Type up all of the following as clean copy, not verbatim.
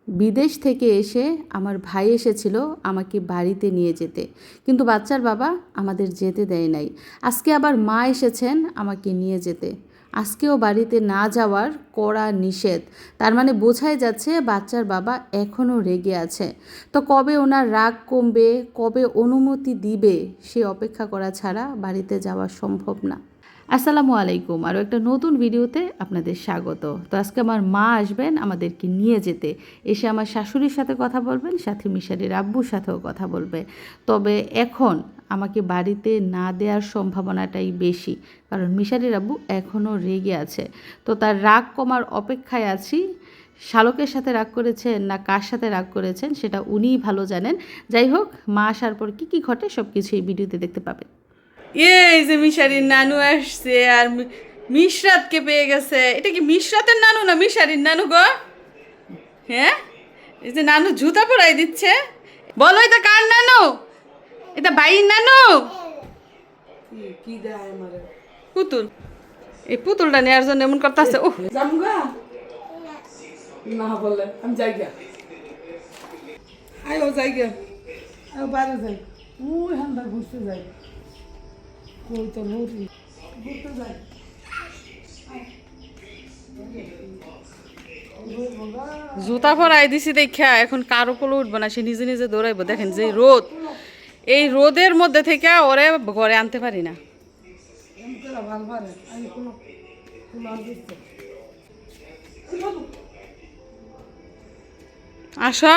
বিদেশ থেকে এসে আমার ভাই এসেছিল আমাকে বাড়িতে নিয়ে যেতে, কিন্তু বাচ্চার বাবা আমাদের যেতে দেয় নাই। আজকে আবার মা এসেছেন আমাকে নিয়ে যেতে, আজকেও বাড়িতে না যাওয়ার কড়া নিষেধ। তার মানে বোঝাই যাচ্ছে বাচ্চার বাবা এখনও রেগে আছে। তো কবে ওনার রাগ কমবে, কবে অনুমতি দিবে, সে অপেক্ষা করা ছাড়া বাড়িতে যাওয়া সম্ভব না। আসসালামু আলাইকুম, আরও একটা নতুন ভিডিওতে আপনাদের স্বাগত। তো আজকে আমার মা আসবেন আমাদেরকে নিয়ে যেতে, এসে আমার শাশুড়ির সাথে কথা বলবেন, সাথে মিশারির আব্বুর সাথেও কথা বলবে। তবে এখন আমাকে বাড়িতে না দেওয়ার সম্ভাবনাটাই বেশি, কারণ মিশারির আব্বু এখনও রেগে আছে। তো তার রাগ কমার অপেক্ষায় আছি। শালকের সাথে রাগ করেছেন না কার সাথে রাগ করেছেন সেটা উনিই ভালো জানেন। যাই হোক, মা আসার পর কী কী ঘটে সব কিছু এই ভিডিওতে দেখতে পাবেন। এই যে মিশারির নানু আসছে আর মিশরাতকে পেয়ে গেছে। এটা কি মিশরাতের নানু না মিশারির নানু গো? হ্যাঁ, এই যে নানু জুতা পরাই দিচ্ছে। বলো এটা কার নানু? এটা বাইর নানু? কি দেয় আমারে পুতুল। এই পুতুলটা নেওয়ার জন্য এমন করতেছে। ও জামগা না বলে আমি যাই গা আয়ো যাই গা আয়ো বাইরে যাই ওই হান্দা ঘুরতে যাই কই তো নুরি ঘুরতে যাই জুতা পরাই দিছি দেখা এখন কারো কোলে উঠবো না, সে নিজে নিজে দৌড়াইবো। দেখেন যে রোদ, এই রোদের মধ্যে থেকে ওরে ঘরে আনতে পারি না। এম করে ভাল পারে আমি কোনো কোনো দিতে আসো।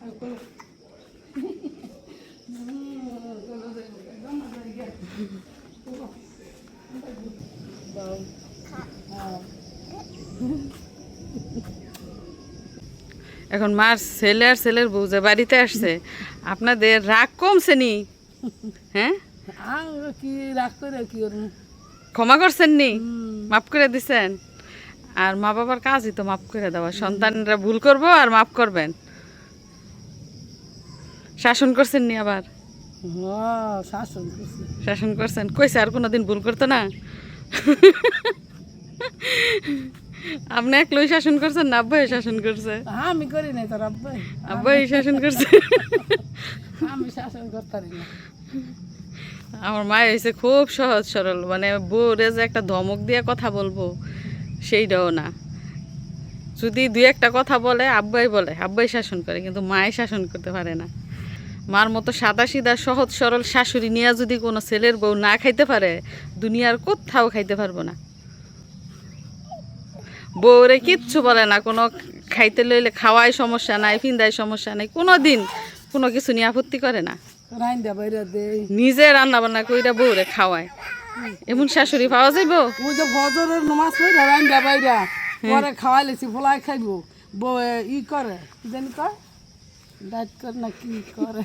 আমি কোনো এখন মার ছেলে আর ছেলের বউ যে বাড়িতে আসছে, আপনাদের রাগ কমছে নি? হ্যাঁ, আমি কি রাগ করে কি করবো ক্ষমা করছেন নি? মাফ করে দিছেন? আর মা বাবার কাজই তো মাফ করে দেওয়া। সন্তানরা ভুল করবো আর মাফ করবেন। শাসন করছেন নি আবার? শাসন করছে শাসন করছেন, কইছে আর কোনোদিন ভুল করতো না? আপনি একলাই শাসন করছেন না আব্বাই শাসন করছে? আমি করি নাই তোর আব্বাই আব্বাই শাসন করছে। আমি শাসন করতারি না আমার মা হয়েছে খুব সহজ সরল, মানে বউরে যে একটা ধমক দিয়ে কথা বলবো সেইটাও না। যদি দুই একটা কথা বলে আব্বাই বলে, আব্বাই শাসন করে, কিন্তু মায়ে শাসন করতে পারে না। মার মতো সাদা সিধা সহজ সরল শাশুড়ি নিয়ে যদি কোনো ছেলের বউ না খাইতে পারে, দুনিয়ার কোথাও খাইতে পারবো না। বউরে কিচ্ছু বলে না, কোনো খাইতে লইলে খাওয়ায় সমস্যা নাই, ফিন্দায় সমস্যা নাই, কোনো দিন কোনো কিছু নিয়ে আপত্তি করে না। রাইন্দা বাইরা দেই নিজে রান্না বান্না কইরা বউরে খাওয়ায়। এমন শাশুড়ি পাওয়া যাইব? ওই যে ফজরের নমাজ পড়া রাইন্দা বাইরা পরে খাওয়াই লেছি ফলাই খাইবো বউ ই করে কি জানি কয় ডাইট করে না কি করে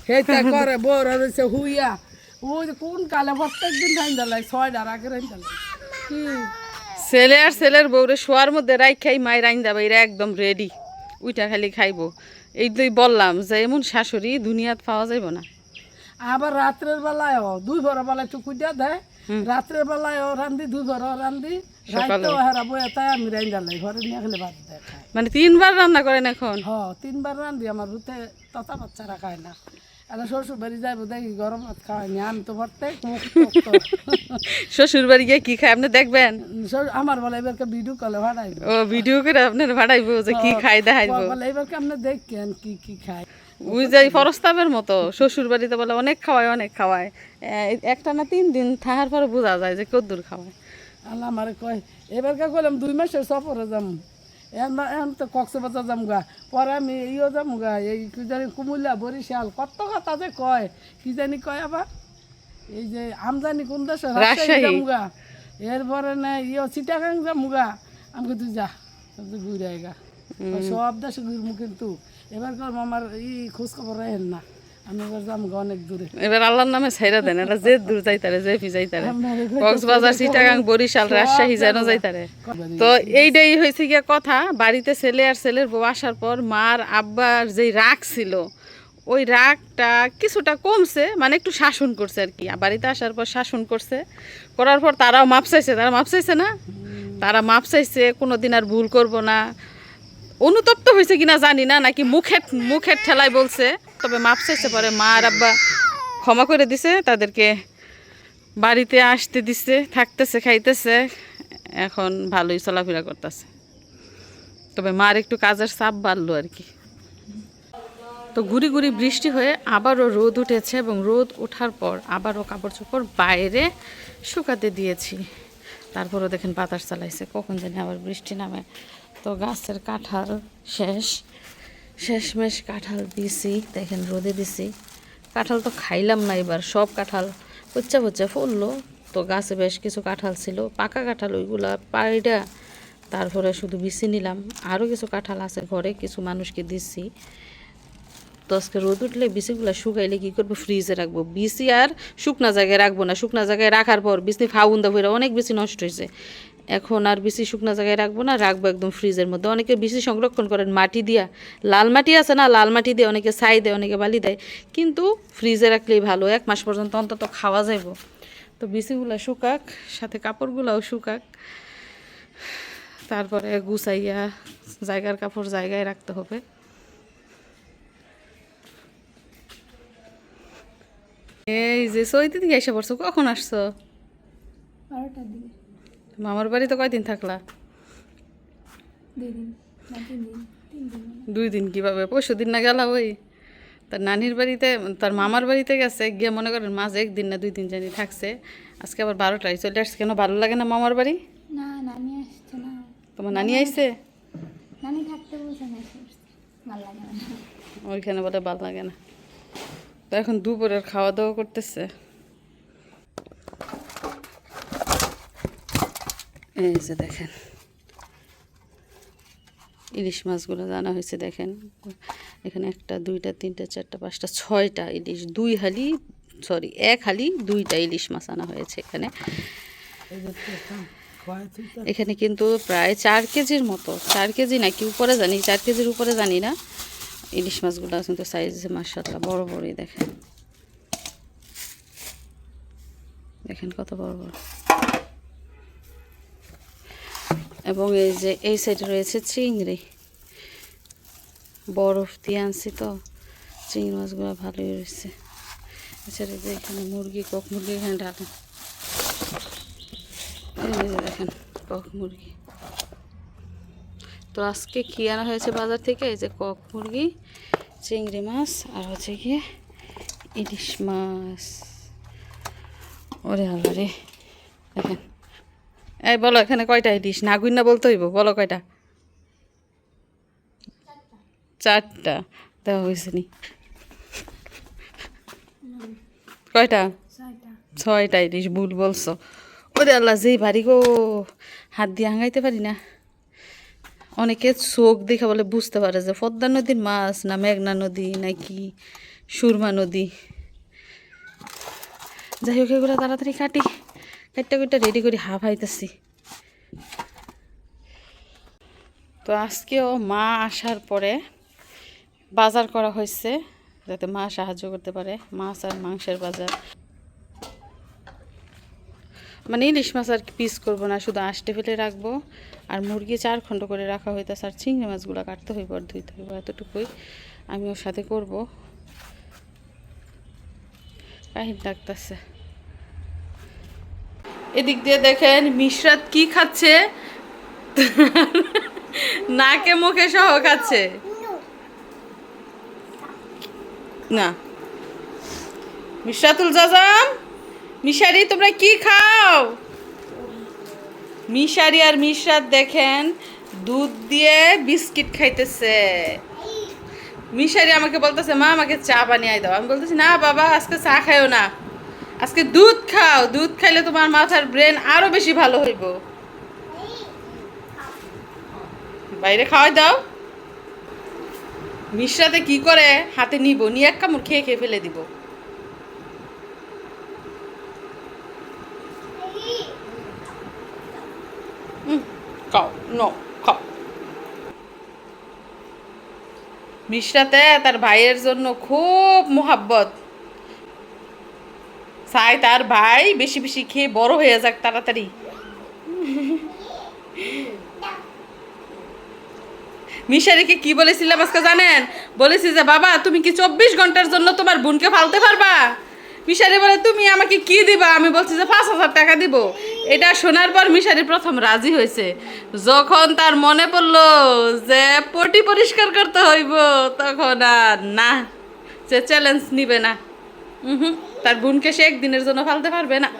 সেইটা করে বউ রয়েছে হুইয়া ওই যে কোন কালে প্রত্যেক দিন রাইন্দা লাই 6টার আগে রাইন্দা লাই কি ছেলে আর ছেলের বউরে শোয়ার মধ্যে রাইখাই মায়ের রাইন্দা বাইরা একদম রেডি, উইটা খালি খাইবো। এই তুই বললাম যে এমন শাশুড়ি দুনিয়াত পাওয়া যাইব না। আবার রাত্রের বেলায়ও দুই ভর বেলায় টুকুইটা দেয়, রাত্রের বেলায়ও রান্ধি দুই ভর রান্ধি রাইতেও হারা বই তাই আমি রাইন্দা লাই ঘরে নিয়ে খেলে ভাত দেয় খায়। মানে 3বার রান্না করেন এখন? 3বার রান্ধি আমার ভূতে ততা বাচ্চারা খায় না। আর শ্বশুর বাড়ি যাইবো দেখি গরম ভাত খাওয়াইনি আমি তো প্রত্যেক মুখ শ্বশুর বাড়ি গিয়ে কি খায় আপনি দেখবেন? আমার বলে এবারকে ভিডিও কলে ভাড়াইব ও ভিডিও করে আপনার ভাড়াইবো যে কি খায় দেখাইবো। বলে এবারকে আপনি দেখেন কি কি খায়। ওই যে ফরস্তাবের মতো শ্বশুর বাড়িতে বলে অনেক খাওয়ায় অনেক খাওয়ায়, একটা না 3 দিন থাকার পরে বোঝা যায় যে কদ্দুর খাওয়ায়। আল্লাহ আমারে কয় এবারকে কইলাম 2 মাসের সফরে যাম, এখন তো কক্সবাজার যাম গা, পরে আমি ইও যাম গা এই কি জানি কুমিল্লা বরিশাল কত কথা যে কয় কি জানি কয় আবার এই যে আমদানি কোন দেশে রাজশাহী যাম গা, এরপরে না ইও চিটাগাং যাম গা। আমি তুই যা ঘুরে গা সব দেশে ঘুরবো, কিন্তু এবার কর আমার খোঁজ খবর রাখেন না, আমি এবার যাম গা অনেক দূরে। এবার আল্লাহর নামে ছাইরা দেন, এটা যে দূর যাইতারে যে ফি যাইতারে, কক্সবাজার চিটাগাং বরিশাল রাজশাহী যেন যাইতারে। তো এইটাই হয়েছে গিয়া কথা। বাড়িতে ছেলে আর ছেলের বউ আসার পর মার আব্বার যেই রাগ ছিল ওই রাগটা কিছুটা কমছে, মানে একটু শাসন করছে আর কি। বাড়িতে আসার পর শাসন করছে, করার পর তারাও মাপ চাইছে। তারা মাপ চাইছে না, তারা মাপ চাইছে, কোনো দিন আর ভুল করবো না। অনুতপ্ত হয়েছে কিনা জানি না, নাকি মুখের ঠেলায় বলছে, তবে মাপ চাইতে পারে। মা আর আব্বা ক্ষমা করে দিছে, তাদেরকে বাড়িতে আসতে দিছে, থাকতেছে, খাইতেছে, এখন ভালোই চলাফেরা করতেছে। তবে মার একটু কাজের চাপ বাড়লো আর কি। তো ঘুরি ঘুরি বৃষ্টি হয়ে আবারও রোদ উঠেছে, এবং রোদ ওঠার পর আবারও কাপড় চোপড় বাইরে শুকাতে দিয়েছি। তারপরও দেখেন বাতাস চালাইছে, কখন জানি আবার বৃষ্টি নামে। তো গাছের কাঁঠাল শেষমেশ কাঁঠাল দিছি, দেখেন রোদে দিছি। কাঁঠাল তো খাইলাম না এবার, সব কাঁঠাল পচ্চা ফুললো। তো গাছে বেশ কিছু কাঁঠাল ছিল, পাকা কাঁঠাল, ওইগুলা পাইডা তারপরে শুধু বিছি নিলাম। আরও কিছু কাঁঠাল আছে ঘরে, কিছু মানুষকে দিচ্ছি। তো আজকে রোদ উঠলে বিচিগুলো শুকাইলে কী করবো, ফ্রিজে রাখবো। বিচি আর শুকনা জায়গায় রাখবো না, শুকনা জায়গায় রাখার পর বিচি ফাউন্দা হয়ে অনেক বেশি নষ্ট হয়েছে। এখন আর বিচি শুকনা জায়গায় রাখবো না, রাখবো একদম ফ্রিজের মধ্যে। অনেকে বিচি সংরক্ষণ করেন মাটি দিয়া, লাল মাটি আছে না, লাল মাটি দিয়ে অনেকে ছাই দেয়, অনেকে বালি দেয়, কিন্তু ফ্রিজে রাখলেই ভালো, 1 মাস পর্যন্ত অন্তত খাওয়া যাইব। তো বিচিগুলো শুকাক, সাথে কাপড়গুলোও শুকাক, তারপরে গুছাইয়া জায়গার কাপড় জায়গায় রাখতে হবে। এই যে সৈতি দিকে এসে পড়ছো, কখন আসছো? 12টার দিকে। মামার বাড়িতে কয়দিন থাকলা? 2 দিন না 3 দিন, 3 দিন। 2 দিন কিভাবে? পরশু দিন না গেলা ওই তার নানির বাড়িতে, তার মামার বাড়িতে গেছে, গিয়ে মনে করেন মাঝে 1 দিন না 2 দিন জানি থাকছে। আজকে আবার 12টায় চলে আসছে। কেন, ভালো লাগে না মামার বাড়ি? না, নানি আসছে না। তোমার নানি আইছে? নানি থাকতে বলছে না, ভালো লাগে না। ওইখানে বলে ভালো লাগে না। তো এখন দুপুরের খাওয়া দাওয়া করতেছে। এই যে দেখেন ইলিশ মাছগুলো জানা হয়েছে, দেখেন এখানে 1টা 2টা 3টা 4টা 5টা 6টা ইলিশ, 1 হালি 2টা ইলিশ মাছ আনা হয়েছে এখানে। এখানে কিন্তু প্রায় 4 কেজির মতো, 4 কেজি নাকি উপরে জানি, 4 কেজির উপরে জানি না। ইলিশ মাছগুলো কিন্তু সাইজে মাশাআল্লাহ বড় বড়ই, দেখেন দেখেন কত বড় বড়। এবং এই যে এই সাইডে রয়েছে চিংড়ি, বরফ দিয়ে আনছি তো, চিংড়ি মাছগুলো ভালোই রয়েছে। এছাড়া যে এখানে মুরগি, কক মুরগি এখানে ঢাকা, এই যে দেখেন কক মুরগি। তো আজকে কি আনা হয়েছে বাজার থেকে, এই যে কক মুরগি, চিংড়ি মাছ, আর হচ্ছে গিয়ে ইলিশ মাছ। ওরে আল্লাহ রে, দেখেন। এই বলো এখানে কয়টা ইলিশ, না গুইনা বলতে হইব, বলো কয়টা? 4টা দেওয়া হয়েছে নি। কয়টা? 6টা ইলিশ, ভুল বলছো। ওরে আল্লাহ, যেই ভারী গো, হাত দিয়ে হাঙাইতে পারি না। অনেকে চোখ দেখে বলে বুঝতে পারে যে পদ্মা নদীর মাছ না মেঘনা নদী নাকি সুরমা নদী। যাই হোক, এগুলো তাড়াতাড়ি কাটটা রেডি করে হাইতেছি। তো আজকেও মা আসার পরে বাজার করা হয়েছে, যাতে মা সাহায্য করতে পারে, মাছ আর মাংসের বাজার। মানে ইলিশ মাছ আর পিস করবো না, শুধু আষ্টে ফেলে রাখবো। আর মুরগি 4 খণ্ড করে রাখা হইতেছে, আর চিংড়ি মাছগুলো কাটতে হইব আর ধুইতে হইব, এতটুকুই আমি ওর সাথে করবো। কাহিল লাগতেছে। এদিক দিয়ে দেখেন মিশরাত কি খাচ্ছে, নাকে মুখে সহ খাচ্ছে না। মিশরাতুল জাজাম, মিশারি তোমরা কি খাও? মিশারি আর মিশরাত দেখেন দুধ দিয়ে বিস্কিট খাইতেছে। মিশারি আমাকে বলতেছে মা আমাকে চা বানিয়ে দাও। আমি বলতেছি না বাবা, আজকে চা খাইও না, আজকে দুধ খাও, দুধ খাইলে তোমার মাথার ব্রেন আরো বেশি ভালো হইব। বাইরে খাওয়াই দাও। মিশরাতে কি করে, হাতে নিব, নিয়ে 1 কামড় খেয়ে ফেলে দিব। খাও, নো খাও। মিশরাতে তার ভাইয়ের জন্য খুব মোহাব্বত, চাই তার ভাই বেশি বেশি খেয়ে বড় হয়ে যাক তাড়াতাড়ি। মিশারিকে কি বলেছিলাম আজকে জানেন? বলেছি যে বাবা তুমি কি 24 ঘন্টার জন্য তোমার বোনকে ফালতে পারবা? মিশারি বলে তুমি আমাকে কি দিবা? আমি বলছি যে 5,000 টাকা দিব। এটা শোনার পর মিশারি প্রথম রাজি হয়েছে। যখন তার মনে পড়লো যে পটি পরিষ্কার করতে হইব, তখন আর না, সে চ্যালেঞ্জ নিবে না। তার বোনকে সে একদিনের জন্য ফালতে পারবে না।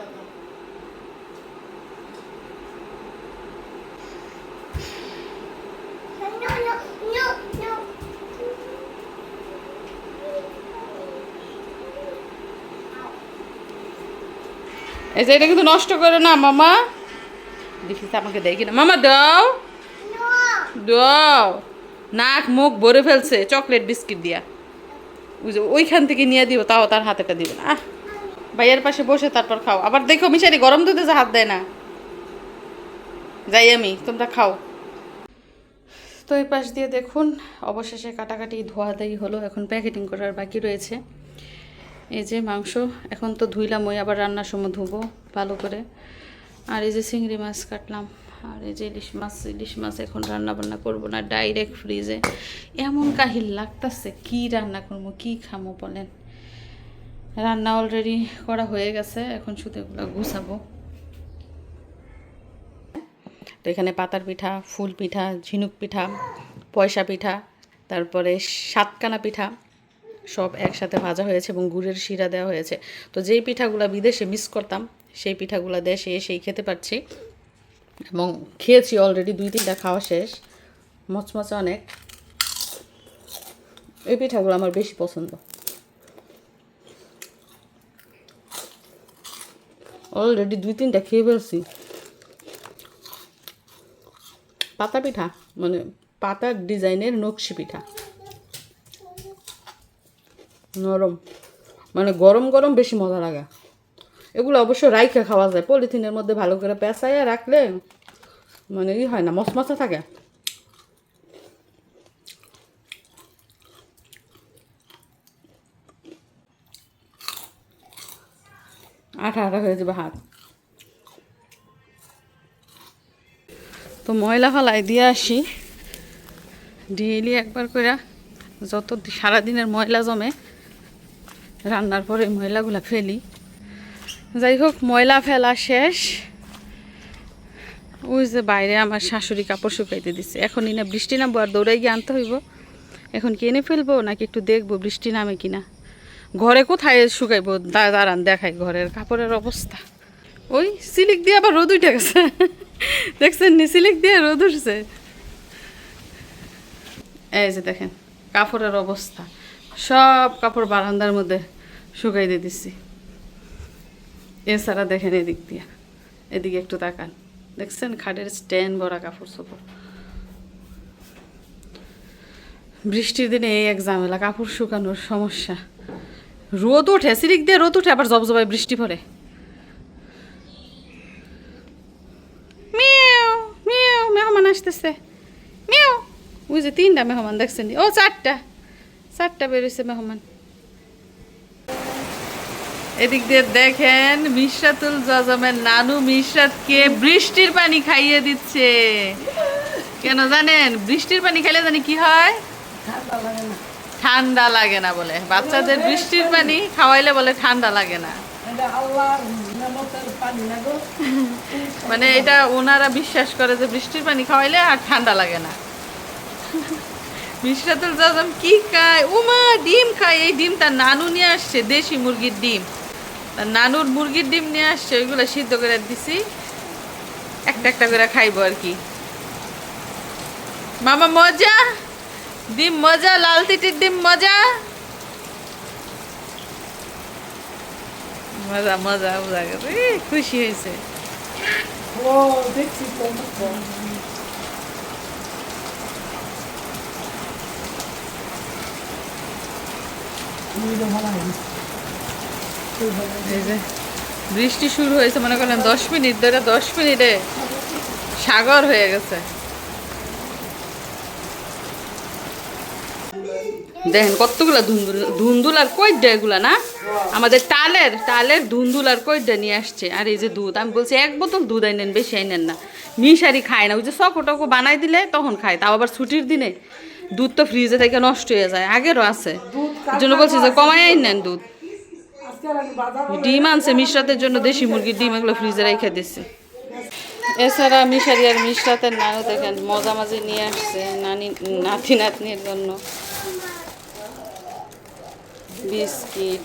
এই যে এটা কিন্তু নষ্ট করে না মামা। দেখিস আমাকে দেয় কিনা। মামা দাও দাও। নাক মুখ ভরে ফেলছে চকলেট বিস্কিট দিয়া। ওইখান থেকে নিয়ে দিব, তাও তার হাতেটা দিবে না। ভাইয়ের পাশে বসে তারপর খাও। আবার দেখো মিশারি গরম দুধে যে হাত দেয় না। যাই আমি, তোমরা খাও। তো এই পাশ দিয়ে দেখুন অবশেষে কাটাকাটি ধোয়াধাই হলো। এখন প্যাকেটিং করার বাকি রয়েছে। এই যে মাংস এখন তো ধুইলাম, ওই আবার রান্নার সময় ধুবো ভালো করে। আর এই যে চিংড়ি মাছ কাটলাম, আর এই যে ইলিশ মাছ এখন রান্না বান্না করবো না, ডাইরেক্ট ফ্রিজে। এমন কাহিল লাগতেছে, কি রান্না করবো কি খামো বলেন। রান্না অলরেডি করা হয়ে গেছে, এখন শুধু এগুলো গুছাবো। তো এখানে পাতার পিঠা, ফুল পিঠা, ঝিনুক পিঠা, পয়সা পিঠা, তারপরে সাতকানা পিঠা সব একসাথে ভাজা হয়েছে এবং গুড়ের শিরা দেওয়া হয়েছে। তো যেই পিঠাগুলো বিদেশে মিস করতাম সেই পিঠাগুলো দেশে এসেই খেতে পারছি এবং খেয়েছি অলরেডি, 2-3টা খাওয়া শেষ। মচমচে অনেক। এই পিঠাগুলো আমার বেশি পছন্দ। অলরেডি 2-3টা খেয়ে ফেলছি। পাতা পিঠা মানে পাতার ডিজাইনের নকশি পিঠা, নরম, মানে গরম গরম বেশি মজা লাগে। এগুলো অবশ্য রাইখা খাওয়া যায়, পলিথিনের মধ্যে ভালো করে পেঁচাইয়া রাখলে মানে হয় না, মশমশা থাকে। আঠা আঠা হয়ে যাবে হাত। তো ময়লা ফালাই দিয়ে আসি ডেইলি একবার করে। যত সারাদিনের ময়লা জমে রান্নার পরে ময়লাগুলো ফেলি। যাই হোক ময়লা ফেলা শেষ। ওই যে বাইরে আমার শাশুড়ি কাপড় শুকাইতে দিচ্ছে। এখনই না বৃষ্টি নামবো, আর দৌড়াই গিয়ে আনতে হইব। এখন কি এনে ফেলবো নাকি একটু দেখবো বৃষ্টি নামে কিনা। ঘরে কোথায় শুকাইবো, দাঁড়ান দেখাই ঘরের কাপড়ের অবস্থা। ওই সিলিক দিয়ে আবার রোদ উঠে গেছে। দেখছেন নি, সিলিক দিয়ে রোদ উঠছে। এই যে দেখেন কাপড়ের অবস্থা, সব কাপড় বারান্দার মধ্যে শুকাই দিয়ে দিচ্ছি। এছাড়া দেখেন এদিক দিয়ে, এদিকে একটু তাকান, দেখছেন খাটের স্ট্যান্ড ভরা কাপড় চোপড়। বৃষ্টির দিনে এই এক ঝামেলা, কাপড় শুকানোর সমস্যা। রোদ ওঠে, সিলিক দিয়ে রোদ উঠে, আবার জবজবাই বৃষ্টি পড়ে। মিয়াও মিয়াও, মেহমান আসতেছে মিয়াও। ওই যে 3টা মেহমান দেখছেন, ও 4টা বেরোইছে মেহমান। এদিক দিয়ে দেখেন মিশরাতুল জজমের নানু মিশরাতকে বৃষ্টির পানি খাইয়ে দিচ্ছে। কেন জানেন? বৃষ্টির পানি খাইলে জানি কি হয়? ঠান্ডা লাগে না বলে। বাচ্চাদের বৃষ্টির পানি খাওয়াইলে বলে ঠান্ডা লাগে না। মানে এটা ওনারা বিশ্বাস করে যে বৃষ্টির পানি খাওয়াইলে আর ঠান্ডা লাগে না। মিশরাতুল জজম কি খায়? উমা ডিম খায়। এই ডিম তার নানু নিয়ে আসছে, দেশি মুরগির ডিম। তার নানুর মুরগির ডিম নিয়ে আসছে, ওইগুলো সিদ্ধ করে দিছি, একটা একটা করে খাইবো আর কি। মামা মজা, ডিম মজা, লাল তিটির ডিম মজা। মজা মজা মজা করে খুশি হয়েছে। ও দেখছি তো এই যে বৃষ্টি শুরু হয়েছে, মনে করেন 10 মিনিট ধরে, 10 মিনিটে সাগর হয়ে গেছে। দেখেন কতগুলা ধুন্দুল আর কইডা এগুলা না আমাদের টালের ধুন্দুল আর কইডা নিয়ে আসছে। আর এই যে দুধ, আমি বলছি 1 বোতল দুধ আইনেন, বেশি আইনেন না। মিশারি খায় না, ওই যে চকো বানাই দিলে তখন খায়, তাও আবার ছুটির দিনে। দুধ তো ফ্রিজে থেকে নষ্ট হয়ে যায়, আগেরও আছে, এই জন্য বলছি যে কমাই আইনেন দুধ। আজকে আর আমি বাজার ডিম আনছে মিশরাতের জন্য, দেশি মুরগির ডিম, এগুলো ফ্রিজে রেখে দিচ্ছে। এছাড়া মিশারি আর মিশরাতের নানু দেখেন মজামাজি নিয়ে আসছে নাতি নাতনির জন্য। বিস্কিট,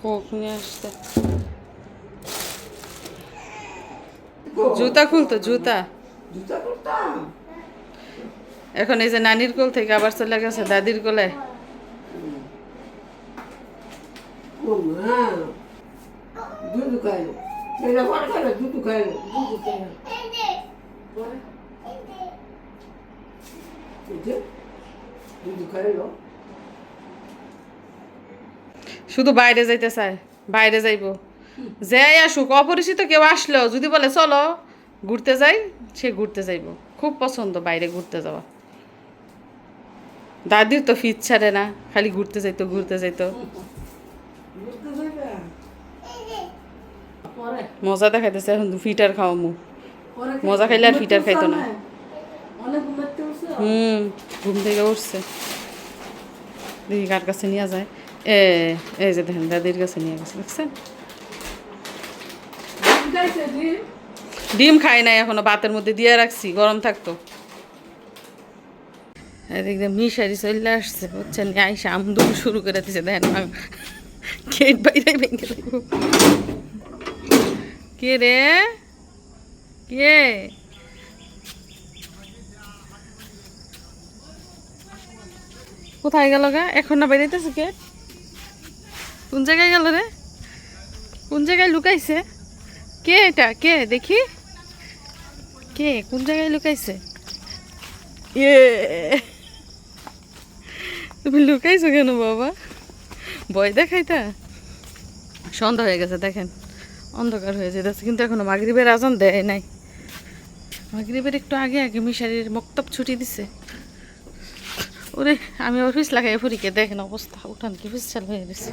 কোক নিয়ে আসছে। জুতা খুলতো, জুতা। জুতা করতাম। এখন এই যে নানির কোল থেকে আবার চলে গেছে দাদির কোলে। ও মা, দুধ খাইলো। এটা বড় খাইলো, দুধ খাইলো, দুধ খাইলো। দুধ খাইলো। শুধু বাইরে যাইতে চায়, বাইরে যাইবো, যাই আসুক, অপরিচিত কেউ আসলো যদি বলে চলো ঘুরতে যাই, সে ঘুরতে যাইবো। খুব পছন্দ বাইরে ঘুরতে যাওয়া। দাদির তো ফিট ছাড়ে না, খালি ঘুরতে যাইতো। ঘুরতে যাইবে? পরে মজা দেখাইতেছে এখন ফিটার খাওয়ামু। পরে মজা খাইলে আর ফিটার খাইতো না। অনেক ঘুমাইতে উঠছে। ঘুম থেকে উঠছে। দেখি কার কাছে নিয়ে যায়। এই যে দেখেন দাদির কাছে নিয়ে গেছে, দেখছেন? খাইছে ডিম? ডিম খাই নাই এখনো, ভাতের মধ্যে দিয়ে রাখছি, গরম থাকতো। এদিকে মিশারি চলে আসছে, বুঝছেন? আইসা আমদুম শুরু করে দিছে, দেখেন গেট বাইরে ভেঙে দেবো। কে রে, কে? কোথায় গেল গা? এখন না বেরিয়েছে গেট? কোন জায়গায় গেল রে? কোন জায়গায় লুকাইছে? কে এটা? কে দেখি, কে কোন জায়গায় লুকাইছে? ইয়ে, তুমি লুকাইছো কেন বাবা? ভয় দেখাইতা? সন্ধ্যা হয়ে গেছে, দেখেন অন্ধকার হয়ে যেতেছে, কিন্তু এখনো মাগরিবের আজান দেয় নাই। মাগরিবের একটু আগে আগে মিশারির মক্তব ছুটি দিছে। ওরে আমি অফিস লাগাই ফুরিকে, দেখেন অবস্থা, উঠান কি বিশাল হয়ে গেছে।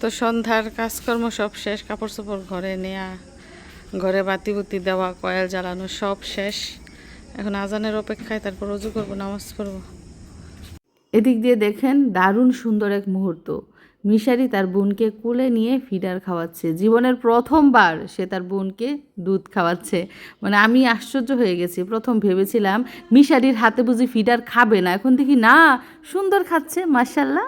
তো সন্ধ্যার কাজকর্ম সব শেষ, কাপড় চোপড় ঘরে নেয়া, ঘরে বাতি বুতি দেওয়া, কয়েল জ্বালানো সব শেষ। এখন আজানের অপেক্ষায়, তারপর অজু করবো, নামাজ পড়বো। এদিক দিয়ে দেখেন দারুণ সুন্দর এক মুহূর্ত। মিশারি তার বোনকে কোলে নিয়ে ফিডার খাওয়াচ্ছে। জীবনের প্রথমবার সে তার বোনকে দুধ খাওয়াচ্ছে। মানে আমি আশ্চর্য হয়ে গেছি। প্রথম ভেবেছিলাম মিশারির হাতে বুঝি ফিডার খাবে না, এখন দেখি না, সুন্দর খাচ্ছে, মাশাআল্লাহ।